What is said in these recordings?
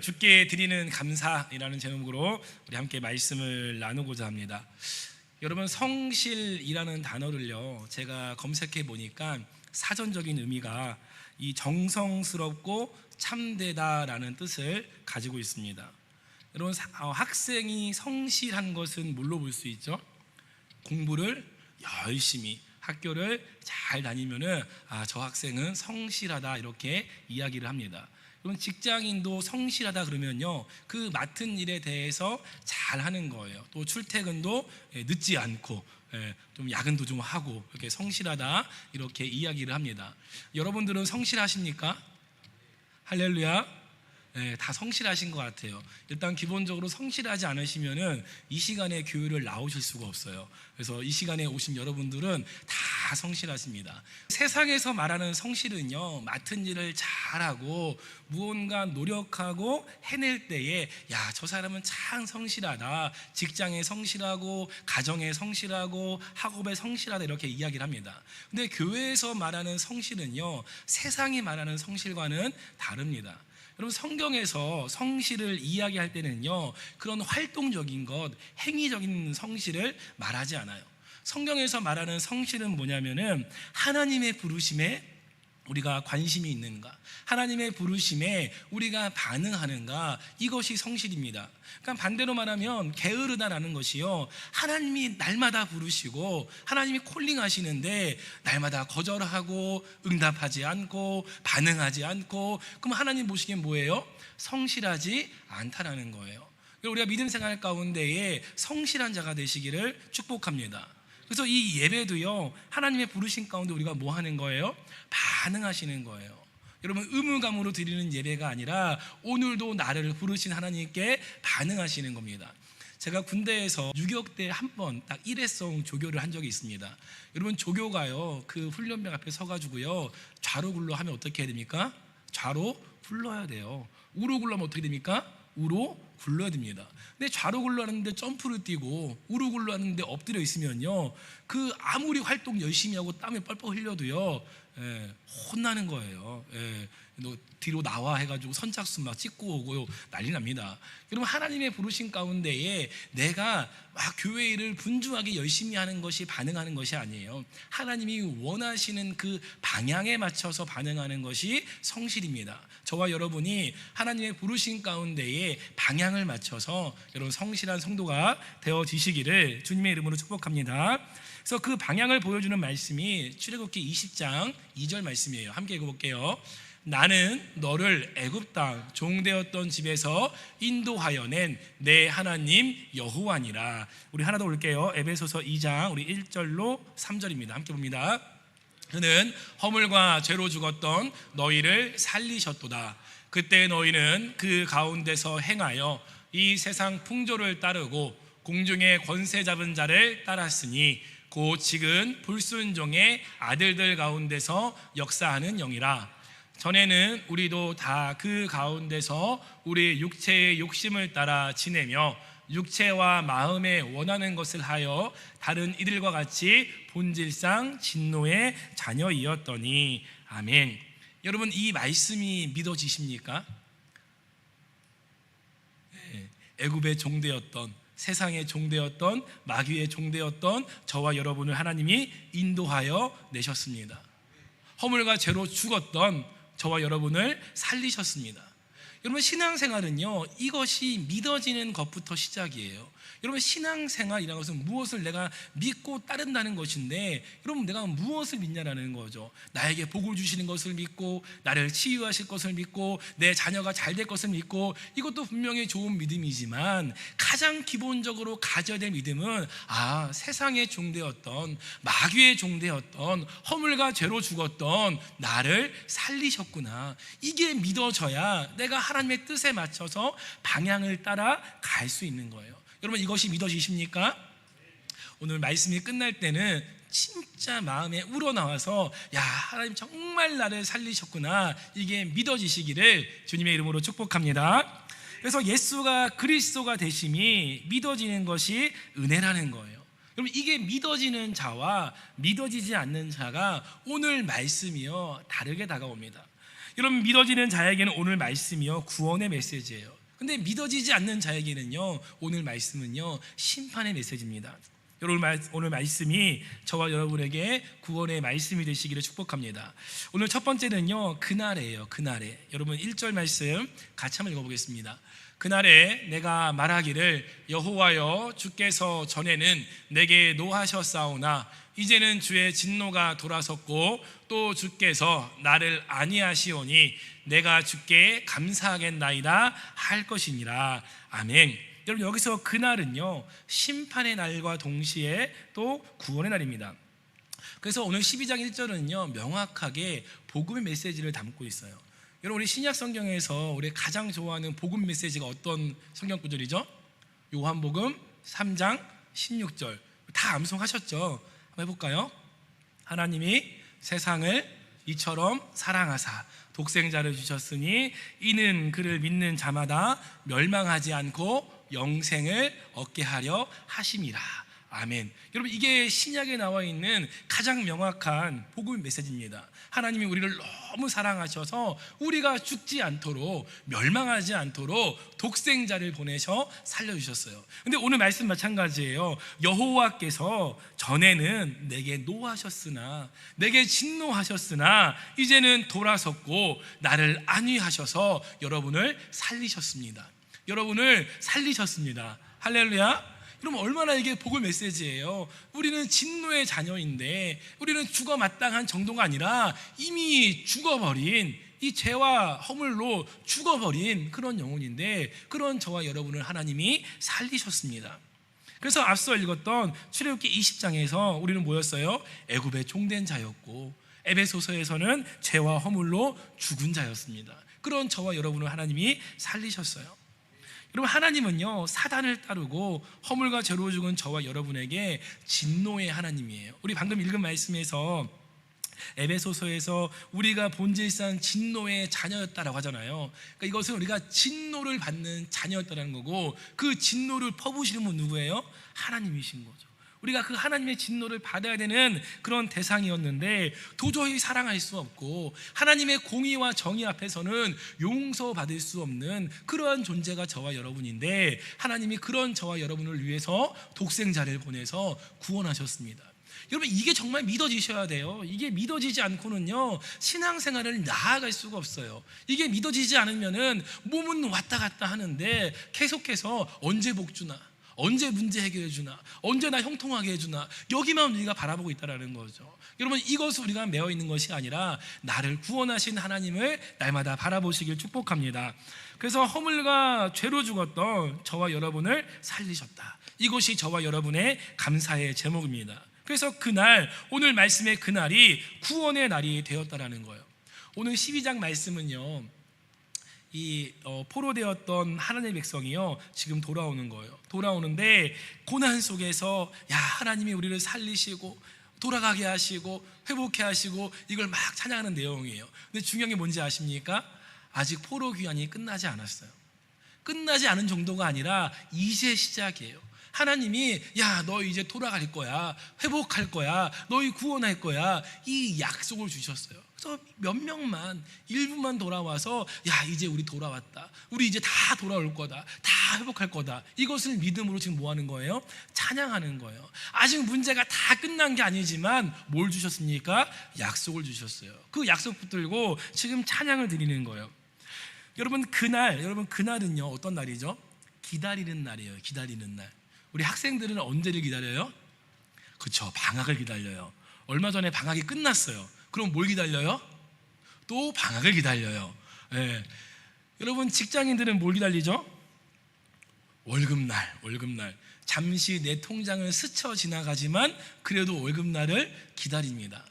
주께 드리는 감사이라는 제목으로 우리 함께 말씀을 나누고자 합니다. 여러분, 성실이라는 단어를요, 제가 검색해 보니까 사전적인 의미가 이 정성스럽고 참되다라는 뜻을 가지고 있습니다. 여러분, 학생이 성실한 것은 뭘로 볼 수 있죠? 공부를 열심히, 학교를 잘 다니면은 저 학생은 성실하다, 이렇게 이야기를 합니다. 여러분, 직장인도 성실하다 그러면요, 그 맡은 일에 대해서 잘 하는 거예요. 또 출퇴근도 늦지 않고, 좀 야근도 좀 하고, 이렇게 성실하다, 이렇게 이야기를 합니다. 여러분들은 성실하십니까? 할렐루야. 다 성실하신 것 같아요. 일단 기본적으로 성실하지 않으시면은 이 시간에 교회를 나오실 수가 없어요. 그래서 이 시간에 오신 여러분들은 다 성실하십니다. 세상에서 말하는 성실은요, 맡은 일을 잘하고 무언가 노력하고 해낼 때에 저 사람은 참 성실하다, 직장에 성실하고 가정에 성실하고 학업에 성실하다, 이렇게 이야기를 합니다. 근데 교회에서 말하는 성실은요, 세상이 말하는 성실과는 다릅니다. 여러분, 성경에서 성실을 이야기할 때는요, 그런 활동적인 것, 행위적인 성실을 말하지 않아요. 성경에서 말하는 성실은 뭐냐면은 하나님의 부르심에 우리가 관심이 있는가, 하나님의 부르심에 우리가 반응하는가, 이것이 성실입니다. 그러니까 반대로 말하면 게으르다라는 것이요, 하나님이 날마다 부르시고 하나님이 콜링하시는데 날마다 거절하고 응답하지 않고 반응하지 않고, 그럼 하나님 보시기엔 뭐예요? 성실하지 않다라는 거예요. 우리가 믿음 생활 가운데에 성실한 자가 되시기를 축복합니다. 그래서 이 예배도요, 하나님의 부르심 가운데 우리가 뭐 하는 거예요? 반응하시는 거예요. 여러분, 의무감으로 드리는 예배가 아니라 오늘도 나를 부르신 하나님께 반응하시는 겁니다. 제가 군대에서 유격대 한 번 딱 일회성 조교를 한 적이 있습니다. 여러분, 조교가요, 그 훈련병 앞에 서가지고요, 좌로 굴러 하면 어떻게 해야 됩니까? 좌로 굴러야 돼요. 우로 굴러면 어떻게 됩니까? 우로 굴러야 됩니다. 근데 좌로 굴러하는데 점프를 뛰고 우로 굴러하는데 엎드려 있으면요, 그 아무리 활동 열심히 하고 땀을 뻘뻘 흘려도요, 혼나는 거예요. 너 뒤로 나와 해가지고 선착순 막 찍고 오고 난리 납니다. 여러분, 하나님의 부르심 가운데에 내가 막 교회 일을 분주하게 열심히 하는 것이 반응하는 것이 아니에요. 하나님이 원하시는 그 방향에 맞춰서 반응하는 것이 성실입니다. 저와 여러분이 하나님의 부르심 가운데에 방향을 맞춰서 여러분 성실한 성도가 되어지시기를 주님의 이름으로 축복합니다. 그래서 그 방향을 보여주는 말씀이 출애굽기 20장 2절 말씀이에요. 함께 읽어볼게요. 나는 너를 애굽 땅 종되었던 집에서 인도하여 낸 내 하나님 여호와니라. 우리 하나 더 올게요. 에베소서 2장 우리 1절로 3절입니다. 함께 봅니다. 그는 허물과 죄로 죽었던 너희를 살리셨도다. 그때 너희는 그 가운데서 행하여 이 세상 풍조를 따르고 공중의 권세 잡은 자를 따랐으니 곧 지금 불순종의 아들들 가운데서 역사하는 영이라. 전에는 우리도 다 그 가운데서 우리 육체의 욕심을 따라 지내며 육체와 마음에 원하는 것을 하여 다른 이들과 같이 본질상 진노의 자녀이었더니. 아멘. 여러분, 이 말씀이 믿어지십니까? 애굽의 종되었던, 세상의 종되었던, 마귀의 종되었던 저와 여러분을 하나님이 인도하여 내셨습니다. 허물과 죄로 죽었던 저와 여러분을 살리셨습니다. 여러분, 신앙생활은요, 이것이 믿어지는 것부터 시작이에요. 여러분, 신앙생활이라는 것은 무엇을 내가 믿고 따른다는 것인데, 여러분, 내가 무엇을 믿냐라는 거죠. 나에게 복을 주시는 것을 믿고, 나를 치유하실 것을 믿고, 내 자녀가 잘 될 것을 믿고, 이것도 분명히 좋은 믿음이지만 가장 기본적으로 가져야 될 믿음은 세상의 종되었던, 마귀의 종되었던, 허물과 죄로 죽었던 나를 살리셨구나, 이게 믿어져야 내가 하나님의 뜻에 맞춰서 방향을 따라 갈 수 있는 거예요. 여러분, 이것이 믿어지십니까? 오늘 말씀이 끝날 때는 진짜 마음에 우러나와서 하나님 정말 나를 살리셨구나, 이게 믿어지시기를 주님의 이름으로 축복합니다. 그래서 예수가 그리스도가 되심이 믿어지는 것이 은혜라는 거예요. 여러분, 이게 믿어지는 자와 믿어지지 않는 자가 오늘 말씀이요, 다르게 다가옵니다. 여러분, 믿어지는 자에게는 오늘 말씀이요 구원의 메시지예요. 근데 믿어지지 않는 자에게는요 오늘 말씀은요 심판의 메시지입니다. 여러분, 오늘 말씀이 저와 여러분에게 구원의 말씀이 되시기를 축복합니다. 오늘 첫 번째는요 그날이에요. 그날에 여러분 1절 말씀 같이 한번 읽어보겠습니다. 그날에 내가 말하기를 여호와여 주께서 전에는 내게 노하셨사오나 이제는 주의 진노가 돌아섰고 또 주께서 나를 아니하시오니 내가 주께 감사하겠나이다 할 것이니라. 아멘. 여러분, 여기서 그날은요 심판의 날과 동시에 또 구원의 날입니다. 그래서 오늘 12장 1절은요 명확하게 복음의 메시지를 담고 있어요. 여러분, 우리 신약 성경에서 우리 가장 좋아하는 복음 메시지가 어떤 성경 구절이죠? 요한복음 3장 16절. 다 암송하셨죠? 한번 해볼까요? 하나님이 세상을 이처럼 사랑하사 독생자를 주셨으니 이는 그를 믿는 자마다 멸망하지 않고 영생을 얻게 하려 하심이라. 아멘. 여러분, 이게 신약에 나와 있는 가장 명확한 복음 메시지입니다. 하나님이 우리를 너무 사랑하셔서 우리가 죽지 않도록, 멸망하지 않도록 독생자를 보내셔 살려주셨어요. 근데 오늘 말씀 마찬가지예요. 여호와께서 전에는 내게 노하셨으나, 내게 진노하셨으나 이제는 돌아섰고 나를 안위하셔서 여러분을 살리셨습니다. 여러분을 살리셨습니다. 할렐루야. 여러분, 얼마나 이게 복음 메시지예요. 우리는 진노의 자녀인데, 우리는 죽어 마땅한 정도가 아니라 이미 죽어버린, 이 죄와 허물로 죽어버린 그런 영혼인데, 그런 저와 여러분을 하나님이 살리셨습니다. 그래서 앞서 읽었던 출애굽기 20장에서 우리는 뭐였어요? 애굽의 종된 자였고, 에베소서에서는 죄와 허물로 죽은 자였습니다. 그런 저와 여러분을 하나님이 살리셨어요. 여러분, 하나님은요 사단을 따르고 허물과 죄로 죽은 저와 여러분에게 진노의 하나님이에요. 우리 방금 읽은 말씀에서 에베소서에서 우리가 본질상 진노의 자녀였다라고 하잖아요. 그러니까 이것은 우리가 진노를 받는 자녀였다는 거고, 그 진노를 퍼부으시는 분 누구예요? 하나님이신 거죠. 우리가 그 하나님의 진노를 받아야 되는 그런 대상이었는데 도저히 사랑할 수 없고 하나님의 공의와 정의 앞에서는 용서받을 수 없는 그러한 존재가 저와 여러분인데, 하나님이 그런 저와 여러분을 위해서 독생자를 보내서 구원하셨습니다. 여러분, 이게 정말 믿어지셔야 돼요. 이게 믿어지지 않고는요 신앙생활을 나아갈 수가 없어요. 이게 믿어지지 않으면은 몸은 왔다 갔다 하는데 계속해서 언제 복 주나, 언제 문제 해결해 주나, 언제 나 형통하게 해주나, 여기만 우리가 바라보고 있다는 거죠. 여러분, 이것을 우리가 매어 있는 것이 아니라 나를 구원하신 하나님을 날마다 바라보시길 축복합니다. 그래서 허물과 죄로 죽었던 저와 여러분을 살리셨다. 이것이 저와 여러분의 감사의 제목입니다. 그래서 그날, 오늘 말씀의 그날이 구원의 날이 되었다라는 거예요. 오늘 12장 말씀은요 포로되었던 하나님의 백성이요 지금 돌아오는 거예요. 돌아오는데 고난 속에서 하나님이 우리를 살리시고 돌아가게 하시고 회복해 하시고 이걸 막 찬양하는 내용이에요. 근데 중요한 게 뭔지 아십니까? 아직 포로 귀환이 끝나지 않았어요. 끝나지 않은 정도가 아니라 이제 시작이에요. 하나님이 너 이제 돌아갈 거야, 회복할 거야, 너희 구원할 거야, 이 약속을 주셨어요. 그래서 몇 명만, 일부만 돌아와서 이제 우리 돌아왔다, 우리 이제 다 돌아올 거다, 다 회복할 거다, 이것을 믿음으로 지금 뭐 하는 거예요? 찬양하는 거예요. 아직 문제가 다 끝난 게 아니지만 뭘 주셨습니까? 약속을 주셨어요. 그 약속 붙들고 지금 찬양을 드리는 거예요. 여러분, 그날은요 어떤 날이죠? 기다리는 날이에요. 기다리는 날. 우리 학생들은 언제를 기다려요? 그렇죠, 방학을 기다려요. 얼마 전에 방학이 끝났어요. 그럼 뭘 기다려요? 또 방학을 기다려요. 네. 여러분, 직장인들은 뭘 기다리죠? 월급날. 잠시 내 통장을 스쳐 지나가지만 그래도 월급날을 기다립니다.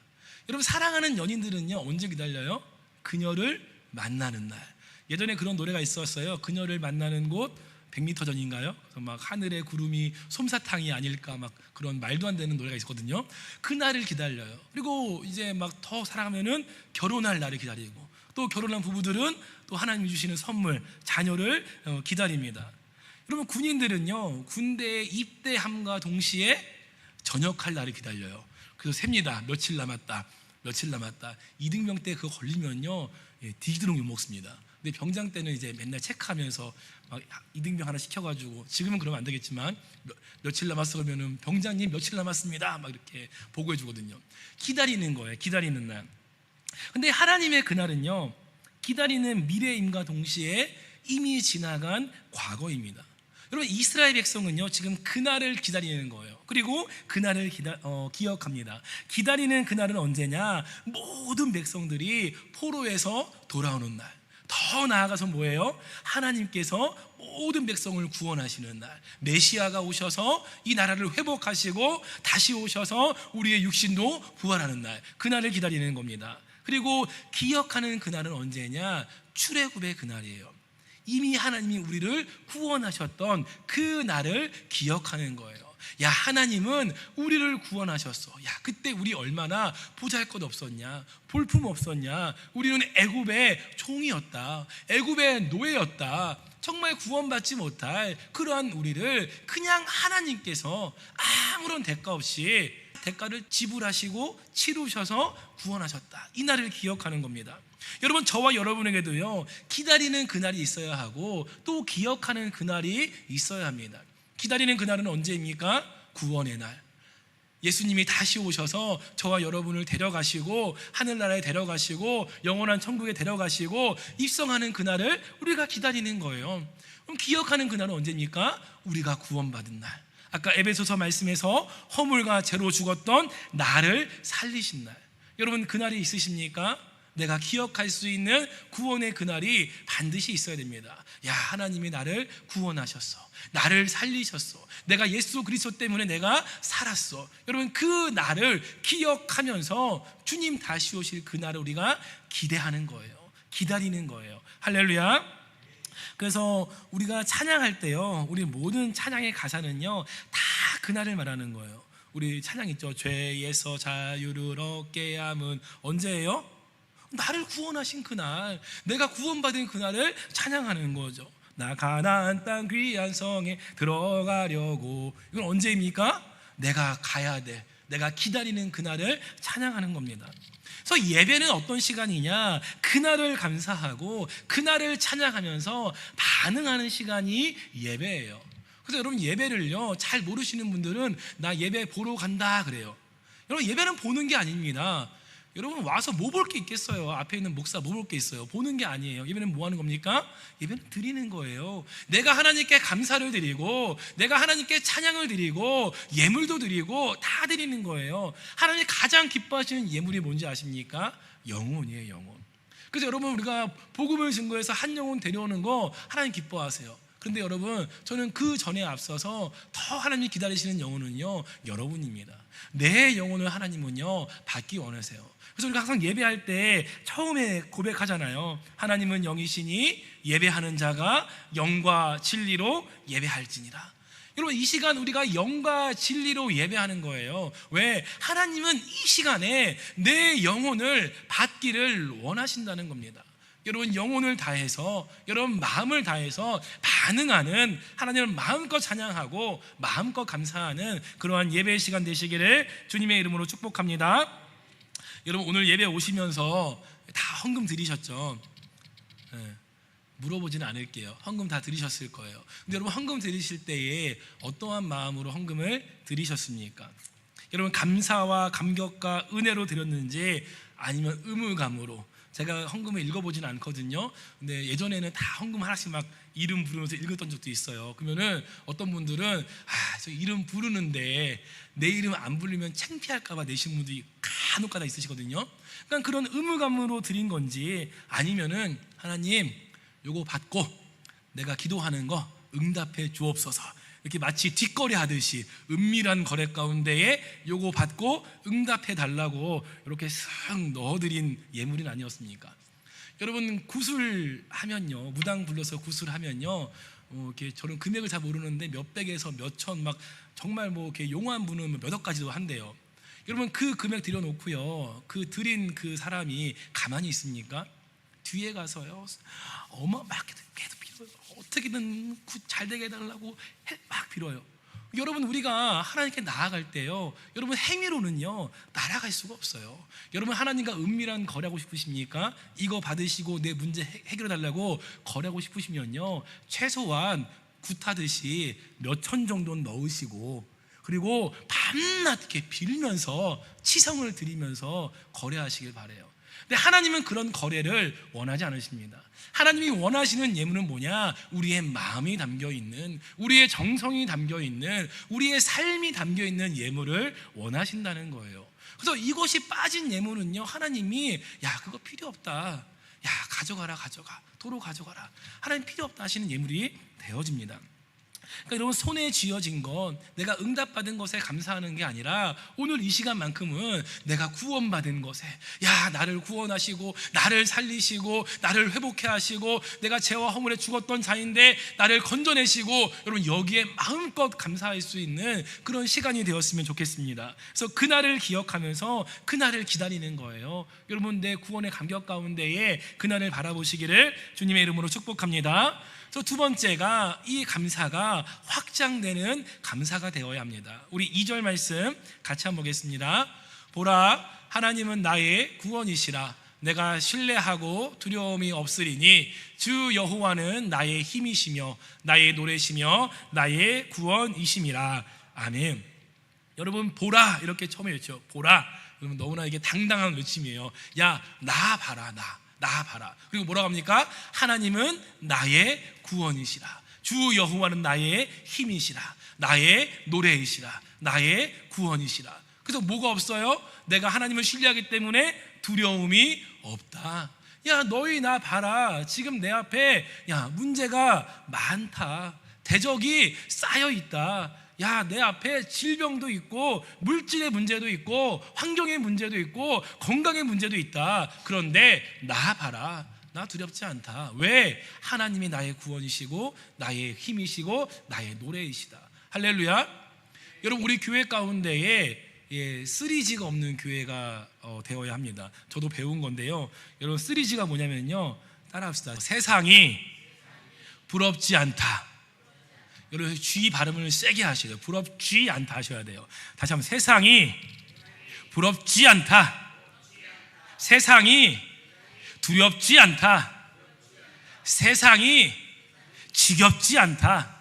여러분, 사랑하는 연인들은요 언제 기다려요? 그녀를 만나는 날. 예전에 그런 노래가 있었어요. 그녀를 만나는 곳 100m 전인가요? 막 하늘의 구름이 솜사탕이 아닐까, 막 그런 말도 안 되는 노래가 있었거든요. 그 날을 기다려요. 그리고 이제 막 더 사랑하면은 결혼할 날을 기다리고, 또 결혼한 부부들은 또 하나님이 주시는 선물, 자녀를 기다립니다. 여러분, 군인들은요 군대에 입대함과 동시에 전역할 날을 기다려요. 그래서 셉니다. 며칠 남았다. 이등병 때 그거 걸리면요 뒤지도록 욕먹습니다. 근데 병장 때는 이제 맨날 체크하면서 막 이등병 하나 시켜가지고, 지금은 그러면 안 되겠지만 며칠 남았어 그러면은 병장님 며칠 남았습니다 막 이렇게 보고해 주거든요. 기다리는 거예요. 기다리는 날. 근데 하나님의 그날은요, 기다리는 미래임과 동시에 이미 지나간 과거입니다. 여러분, 이스라엘 백성은요 지금 그날을 기다리는 거예요. 그리고 그날을 기억합니다. 기다리는 그날은 언제냐? 모든 백성들이 포로에서 돌아오는 날. 더 나아가서 뭐예요? 하나님께서 모든 백성을 구원하시는 날, 메시아가 오셔서 이 나라를 회복하시고 다시 오셔서 우리의 육신도 부활하는 날, 그날을 기다리는 겁니다. 그리고 기억하는 그날은 언제냐? 출애굽의 그날이에요. 이미 하나님이 우리를 구원하셨던 그 날을 기억하는 거예요. 야, 하나님은 우리를 구원하셨어. 야, 그때 우리 얼마나 보잘것 없었냐, 볼품 없었냐. 우리는 애굽의 종이었다, 애굽의 노예였다. 정말 구원받지 못할 그러한 우리를 그냥 하나님께서 아무런 대가 없이 대가를 지불하시고 치르셔서 구원하셨다. 이 날을 기억하는 겁니다. 여러분, 저와 여러분에게도요 기다리는 그날이 있어야 하고 또 기억하는 그날이 있어야 합니다. 기다리는 그날은 언제입니까? 구원의 날. 예수님이 다시 오셔서 저와 여러분을 데려가시고 하늘나라에 데려가시고 영원한 천국에 데려가시고 입성하는 그날을 우리가 기다리는 거예요. 그럼 기억하는 그날은 언제입니까? 우리가 구원받은 날. 아까 에베소서 말씀에서 허물과 죄로 죽었던 나를 살리신 날. 여러분, 그날이 있으십니까? 내가 기억할 수 있는 구원의 그날이 반드시 있어야 됩니다. 야, 하나님이 나를 구원하셨어, 나를 살리셨어, 내가 예수 그리스도 때문에 내가 살았어. 여러분, 그 날을 기억하면서 주님 다시 오실 그 날을 우리가 기대하는 거예요. 기다리는 거예요. 할렐루야. 그래서 우리가 찬양할 때요, 우리 모든 찬양의 가사는요 다 그날을 말하는 거예요. 우리 찬양 있죠. 죄에서 자유를 얻게 함은 언제예요? 나를 구원하신 그날, 내가 구원받은 그날을 찬양하는 거죠. 나 가나안 땅 귀한 성에 들어가려고. 이건 언제입니까? 내가 가야 돼, 내가 기다리는 그날을 찬양하는 겁니다. 그래서 예배는 어떤 시간이냐? 그날을 감사하고 그날을 찬양하면서 반응하는 시간이 예배예요. 그래서 여러분, 예배를요 잘 모르시는 분들은 나 예배 보러 간다 그래요. 여러분, 예배는 보는 게 아닙니다. 여러분, 와서 뭐 볼 게 있겠어요? 앞에 있는 목사 뭐 볼 게 있어요? 보는 게 아니에요. 예배는 뭐 하는 겁니까? 예배는 드리는 거예요. 내가 하나님께 감사를 드리고 내가 하나님께 찬양을 드리고 예물도 드리고 다 드리는 거예요. 하나님이 가장 기뻐하시는 예물이 뭔지 아십니까? 영혼이에요, 영혼. 그래서 여러분, 우리가 복음을 증거해서 한 영혼 데려오는 거 하나님 기뻐하세요. 그런데 여러분, 저는 그 전에 앞서서 더 하나님이 기다리시는 영혼은요 여러분입니다. 내 영혼을 하나님은요 받기 원하세요. 그래서 우리가 항상 예배할 때 처음에 고백하잖아요. 하나님은 영이시니 예배하는 자가 영과 진리로 예배할지니라. 여러분, 이 시간 우리가 영과 진리로 예배하는 거예요. 왜? 하나님은 이 시간에 내 영혼을 받기를 원하신다는 겁니다. 여러분, 영혼을 다해서, 여러분 마음을 다해서 반응하는, 하나님을 마음껏 찬양하고 마음껏 감사하는 그러한 예배의 시간 되시기를 주님의 이름으로 축복합니다. 여러분, 오늘 예배 오시면서 다 헌금 드리셨죠? 네, 물어보지는 않을게요. 헌금 다 드리셨을 거예요. 근데 여러분, 헌금 드리실 때에 어떠한 마음으로 헌금을 드리셨습니까? 여러분, 감사와 감격과 은혜로 드렸는지 아니면 의무감으로? 제가 헌금을 읽어보진 않거든요. 근데 예전에는 다 헌금 하나씩 막 이름 부르면서 읽었던 적도 있어요. 그러면은 어떤 분들은 저 이름 부르는데 내 이름 안 부르면 창피할까봐 내신 분들이 간혹가다 있으시거든요. 그러니까 그런 의무감으로 드린 건지, 아니면은 하나님 요거 받고 내가 기도하는 거 응답해 주옵소서, 이렇게 마치 뒷거래 하듯이 은밀한 거래 가운데에 요거 받고 응답해 달라고 이렇게 쓱 넣어드린 예물은 아니었습니까? 여러분, 구술하면요, 무당 불러서 구술하면요, 이렇게 저는 금액을 잘 모르는데 몇백에서 몇천, 막 정말 뭐 이렇게 용한 분은 몇 억까지도 한대요. 여러분, 그 금액 들여놓고요, 그 드린 그 사람이 가만히 있습니까? 뒤에 가서요 어마어마하게 계속 빌어요. 어떻게든 잘 되게 해달라고 막 빌어요. 여러분, 우리가 하나님께 나아갈 때요, 여러분 행위로는요 날아갈 수가 없어요. 여러분, 하나님과 은밀한 거래하고 싶으십니까? 이거 받으시고 내 문제 해결해 달라고 거래하고 싶으시면요, 최소한 굿하듯이 몇 천 정도는 넣으시고, 그리고 밤낮 이렇게 빌면서 치성을 드리면서 거래하시길 바래요. 근데 하나님은 그런 거래를 원하지 않으십니다. 하나님이 원하시는 예물은 뭐냐? 우리의 마음이 담겨있는, 우리의 정성이 담겨있는, 우리의 삶이 담겨있는 예물을 원하신다는 거예요. 그래서 이것이 빠진 예물은요, 하나님이 야 그거 필요 없다, 야 가져가라, 도로 가져가라, 하나님 필요 없다 하시는 예물이 되어집니다. 그러니까 여러분, 손에 쥐어진 건 내가 응답받은 것에 감사하는 게 아니라 오늘 이 시간만큼은 내가 구원받은 것에, 야 나를 구원하시고 나를 살리시고 나를 회복해 하시고 내가 죄와 허물에 죽었던 자인데 나를 건져내시고, 여러분 여기에 마음껏 감사할 수 있는 그런 시간이 되었으면 좋겠습니다. 그래서 그날을 기억하면서 그날을 기다리는 거예요. 여러분, 내 구원의 감격 가운데에 그날을 바라보시기를 주님의 이름으로 축복합니다. 또 두 번째가, 이 감사가 확장되는 감사가 되어야 합니다. 우리 2절 말씀 같이 한번 보겠습니다. 보라, 하나님은 나의 구원이시라. 내가 신뢰하고 두려움이 없으리니 주 여호와는 나의 힘이시며 나의 노래시며 나의 구원이심이라. 아멘. 여러분, 보라 이렇게 처음에 외쳐. 보라. 여러분, 너무나 이게 당당한 외침이에요. 야, 나 봐라, 나 봐라. 그리고 뭐라고 합니까? 하나님은 나의 구원이시라. 주 여호와는 나의 힘이시라. 나의 노래이시라. 나의 구원이시라. 그래서 뭐가 없어요? 내가 하나님을 신뢰하기 때문에 두려움이 없다. 야, 너희 나 봐라. 지금 내 앞에 문제가 많다. 대적이 쌓여 있다. 야, 내 앞에 질병도 있고 물질의 문제도 있고 환경의 문제도 있고 건강의 문제도 있다. 그런데 나 봐라, 나 두렵지 않다. 왜? 하나님이 나의 구원이시고 나의 힘이시고 나의 노래이시다. 할렐루야. 여러분, 우리 교회 가운데에 3G가 없는 교회가 되어야 합니다. 저도 배운 건데요, 여러분 3G가 뭐냐면요, 따라합시다. 세상이 부럽지 않다. 여러분, G 발음을 세게 하셔야 돼요. 부럽지 않다 하셔야 돼요. 다시 한번. 세상이 부럽지 않다. 세상이 두렵지 않다. 세상이 지겹지 않다.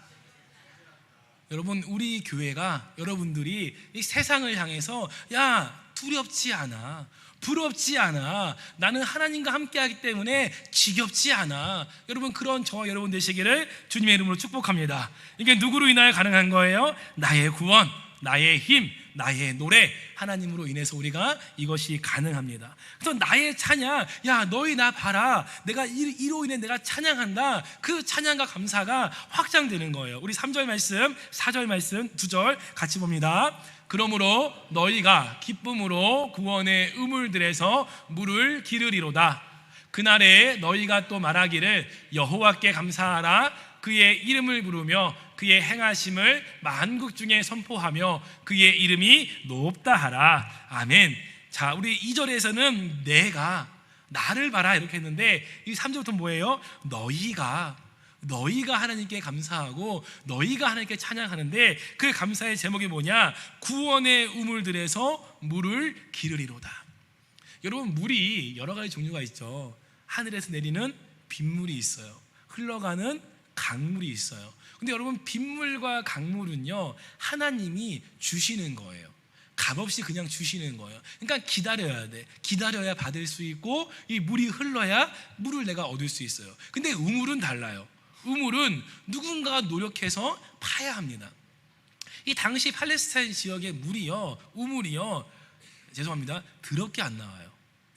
여러분, 우리 교회가, 여러분들이 이 세상을 향해서 야, 두렵지 않아, 부럽지 않아, 나는 하나님과 함께하기 때문에 지겹지 않아, 여러분 그런 저와 여러분 되시기를 주님의 이름으로 축복합니다. 이게 누구로 인하여 가능한 거예요? 나의 구원, 나의 힘, 나의 노래, 하나님으로 인해서 우리가 이것이 가능합니다. 그래서 나의 찬양, 야 너희 나 봐라, 내가 이로 인해 내가 찬양한다. 그 찬양과 감사가 확장되는 거예요. 우리 3절 말씀, 4절 말씀, 2절 같이 봅니다. 그러므로 너희가 기쁨으로 구원의 우물들에서 물을 기르리로다. 그날에 너희가 또 말하기를 여호와께 감사하라. 그의 이름을 부르며 그의 행하심을 만국 중에 선포하며 그의 이름이 높다 하라. 아멘. 자, 우리 2절에서는 내가, 나를 봐라 이렇게 했는데, 이 3절부터 뭐예요? 너희가 하나님께 감사하고 너희가 하나님께 찬양하는데, 그 감사의 제목이 뭐냐? 구원의 우물들에서 물을 기르리로다. 여러분, 물이 여러 가지 종류가 있죠. 하늘에서 내리는 빗물이 있어요. 흘러가는 강물이 있어요. 근데 여러분, 빗물과 강물은요, 하나님이 주시는 거예요. 값없이 그냥 주시는 거예요. 그러니까 기다려야 돼. 기다려야 받을 수 있고, 이 물이 흘러야 물을 내가 얻을 수 있어요. 근데 우물은 달라요. 우물은 누군가가 노력해서 파야 합니다. 이 당시 팔레스타인 지역의 물이요, 우물이요, 죄송합니다, 더럽게 안 나와요.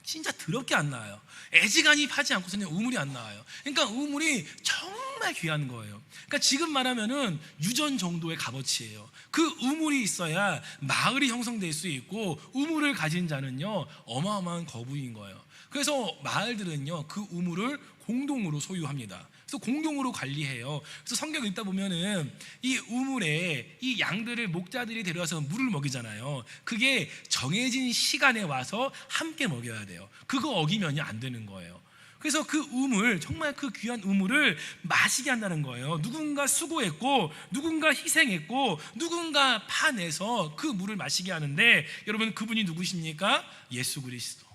진짜 더럽게 안 나와요. 애지간히 파지 않고서는 우물이 안 나와요. 그러니까 우물이 정말 귀한 거예요. 그러니까 지금 말하면은 유전 정도의 값어치예요. 그 우물이 있어야 마을이 형성될 수 있고, 우물을 가진 자는요 어마어마한 거부인 거예요. 그래서 마을들은요 그 우물을 공동으로 소유합니다. 그래서 공동으로 관리해요. 그래서 성경 읽다 보면은 이 우물에 이 양들을 목자들이 데려와서 물을 먹이잖아요. 그게 정해진 시간에 와서 함께 먹여야 돼요. 그거 어기면이 안 되는 거예요. 그래서 그 우물, 정말 그 귀한 우물을 마시게 한다는 거예요. 누군가 수고했고, 누군가 희생했고, 누군가 파내서 그 물을 마시게 하는데, 여러분 그분이 누구십니까? 예수 그리스도.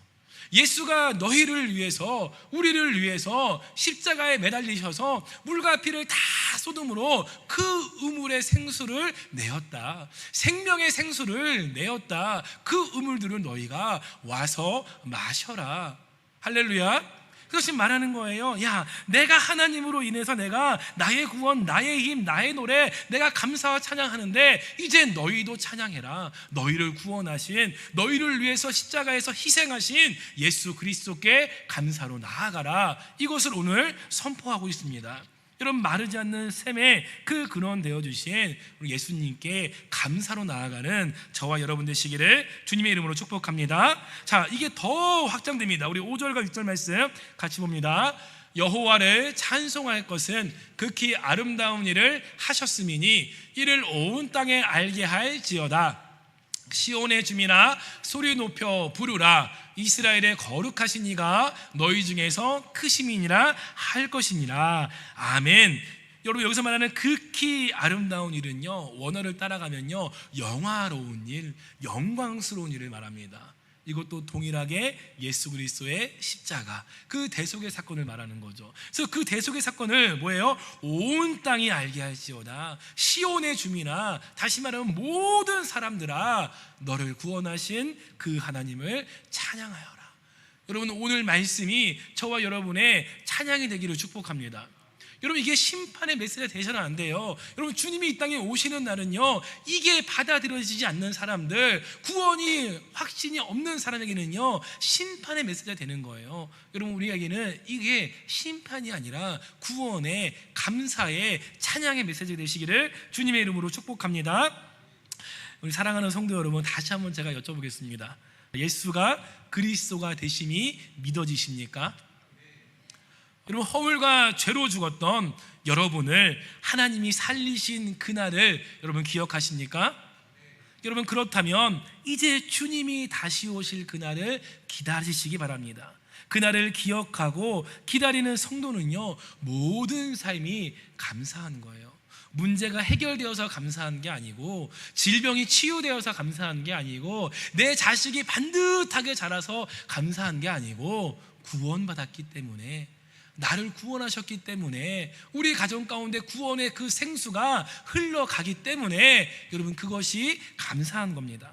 예수가 너희를 위해서, 우리를 위해서 십자가에 매달리셔서 물과 피를 다 쏟음으로 그 우물의 생수를 내었다. 생명의 생수를 내었다. 그 우물들을 너희가 와서 마셔라. 할렐루야. 그것이 말하는 거예요. 야, 내가 하나님으로 인해서 내가 나의 구원, 나의 힘, 나의 노래, 내가 감사와 찬양하는데 이제 너희도 찬양해라. 너희를 구원하신, 너희를 위해서 십자가에서 희생하신 예수 그리스도께 감사로 나아가라. 이것을 오늘 선포하고 있습니다. 여러분, 마르지 않는 샘의 그 근원 되어주신 우리 예수님께 감사로 나아가는 저와 여러분 되시기를 주님의 이름으로 축복합니다. 자, 이게 더 확장됩니다. 우리 5절과 6절 말씀 같이 봅니다. 여호와를 찬송할 것은 극히 아름다운 일을 하셨음이니 이를 온 땅에 알게 할지어다. 시온의 주민아 소리 높여 부르라. 이스라엘의 거룩하신 이가 너희 중에서 크심이니라 할 것이니라. 아멘. 여러분, 여기서 말하는 극히 아름다운 일은요, 원어를 따라가면요, 영화로운 일, 영광스러운 일을 말합니다. 이것도 동일하게 예수 그리스도의 십자가, 그 대속의 사건을 말하는 거죠. 그래서 그 대속의 사건을 뭐예요? 온 땅이 알게 할지어다. 시온의 주민아, 다시 말하면 모든 사람들아, 너를 구원하신 그 하나님을 찬양하여라. 여러분, 오늘 말씀이 저와 여러분의 찬양이 되기를 축복합니다. 여러분, 이게 심판의 메시지가 되셔는 안 돼요. 여러분, 주님이 이 땅에 오시는 날은요, 이게 받아들여지지 않는 사람들, 구원이 확신이 없는 사람에게는요, 심판의 메시지가 되는 거예요. 여러분, 우리에게는 이게 심판이 아니라 구원의, 감사의, 찬양의 메시지가 되시기를 주님의 이름으로 축복합니다. 우리 사랑하는 성도 여러분, 다시 한번 제가 여쭤보겠습니다. 예수가 그리스도가 되심이 믿어지십니까? 여러분, 허물과 죄로 죽었던 여러분을 하나님이 살리신 그날을 여러분 기억하십니까? 여러분, 그렇다면 이제 주님이 다시 오실 그날을 기다리시기 바랍니다. 그날을 기억하고 기다리는 성도는요, 모든 삶이 감사한 거예요. 문제가 해결되어서 감사한 게 아니고, 질병이 치유되어서 감사한 게 아니고, 내 자식이 반듯하게 자라서 감사한 게 아니고, 구원받았기 때문에, 나를 구원하셨기 때문에, 우리 가정 가운데 구원의 그 생수가 흘러가기 때문에 여러분, 그것이 감사한 겁니다.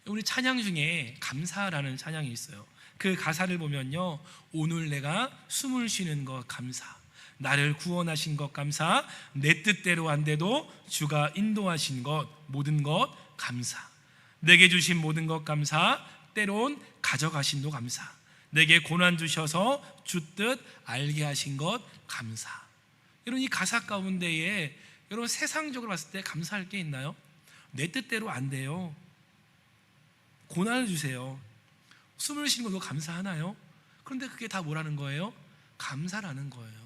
우리 찬양 중에 감사라는 찬양이 있어요. 그 가사를 보면요, 오늘 내가 숨을 쉬는 것 감사, 나를 구원하신 것 감사, 내 뜻대로 안 돼도 주가 인도하신 것 모든 것 감사, 내게 주신 모든 것 감사, 때론 가져가신도 감사, 내게 고난 주셔서 주 뜻 알게 하신 것 감사. 여러분, 이 가사 가운데에 여러분, 세상적으로 봤을 때 감사할 게 있나요? 내 뜻대로 안 돼요. 고난을 주세요. 숨을 쉬는 것도 감사하나요? 그런데 그게 다 뭐라는 거예요? 감사라는 거예요.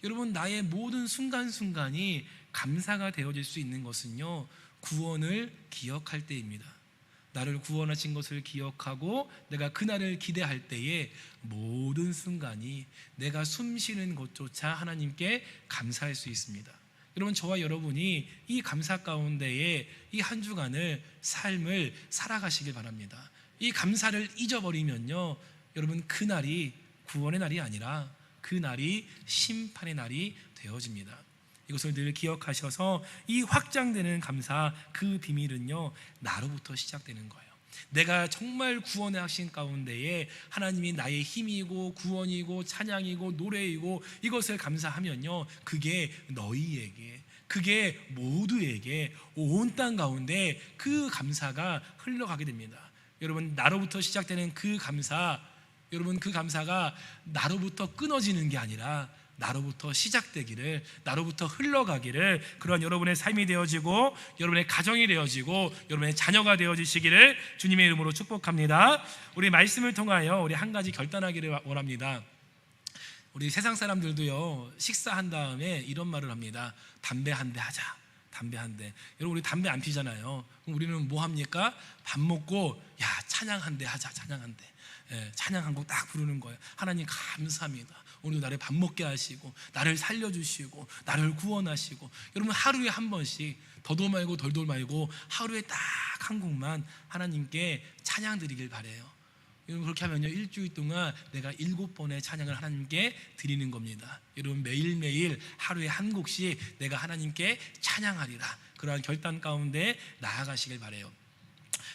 여러분, 나의 모든 순간순간이 감사가 되어질 수 있는 것은요, 구원을 기억할 때입니다. 나를 구원하신 것을 기억하고 내가 그날을 기대할 때에 모든 순간이, 내가 숨 쉬는 것조차 하나님께 감사할 수 있습니다. 여러분, 저와 여러분이 이 감사 가운데에 이 한 주간을, 삶을 살아가시길 바랍니다. 이 감사를 잊어버리면요, 여러분, 그날이 구원의 날이 아니라 그날이 심판의 날이 되어집니다. 이것을 늘 기억하셔서 이 확장되는 감사, 그 비밀은요, 나로부터 시작되는 거예요. 내가 정말 구원의 확신 가운데에 하나님이 나의 힘이고 구원이고 찬양이고 노래이고 이것을 감사하면요, 그게 너희에게, 그게 모두에게 온 땅 가운데 그 감사가 흘러가게 됩니다. 여러분, 나로부터 시작되는 그 감사, 여러분, 그 감사가 나로부터 끊어지는 게 아니라 나로부터 시작되기를, 나로부터 흘러가기를, 그런 여러분의 삶이 되어지고 여러분의 가정이 되어지고 여러분의 자녀가 되어지시기를 주님의 이름으로 축복합니다. 우리 말씀을 통하여 우리 한 가지 결단하기를 원합니다. 우리 세상 사람들도요, 식사한 다음에 이런 말을 합니다. 담배 한 대 하자. 담배 한 대. 여러분, 우리 담배 안 피잖아요. 그럼 우리는 뭐 합니까? 밥 먹고 야, 찬양 한 대 하자. 찬양 한 대. 찬양 한 곡 딱 부르는 거예요. 하나님 감사합니다. 오늘 나를 밥 먹게 하시고 나를 살려주시고 나를 구원하시고, 여러분 하루에 한 번씩 더도 말고 덜도 말고 하루에 딱 한 곡만 하나님께 찬양 드리길 바래요. 여러분 그렇게 하면요, 일주일 동안 내가 7번의 찬양을 하나님께 드리는 겁니다. 여러분 매일매일 하루에 한 곡씩 내가 하나님께 찬양하리라, 그러한 결단 가운데 나아가시길 바래요.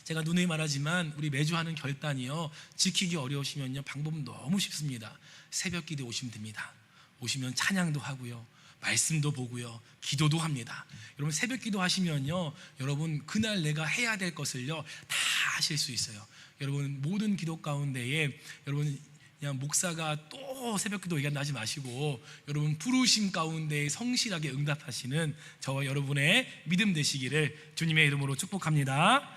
제가 누누이 말하지만 우리 매주 하는 결단이요, 지키기 어려우시면요, 방법은 너무 쉽습니다. 새벽 기도에 오시면 됩니다. 오시면 찬양도 하고요, 말씀도 보고요, 기도도 합니다. 여러분 새벽 기도 하시면요, 여러분 그날 내가 해야 될 것을요 다 하실 수 있어요. 여러분 모든 기도 가운데에 여러분 그냥 목사가 또 새벽 기도 얘기하지 마시고, 여러분 부르심 가운데 성실하게 응답하시는 저와 여러분의 믿음 되시기를 주님의 이름으로 축복합니다.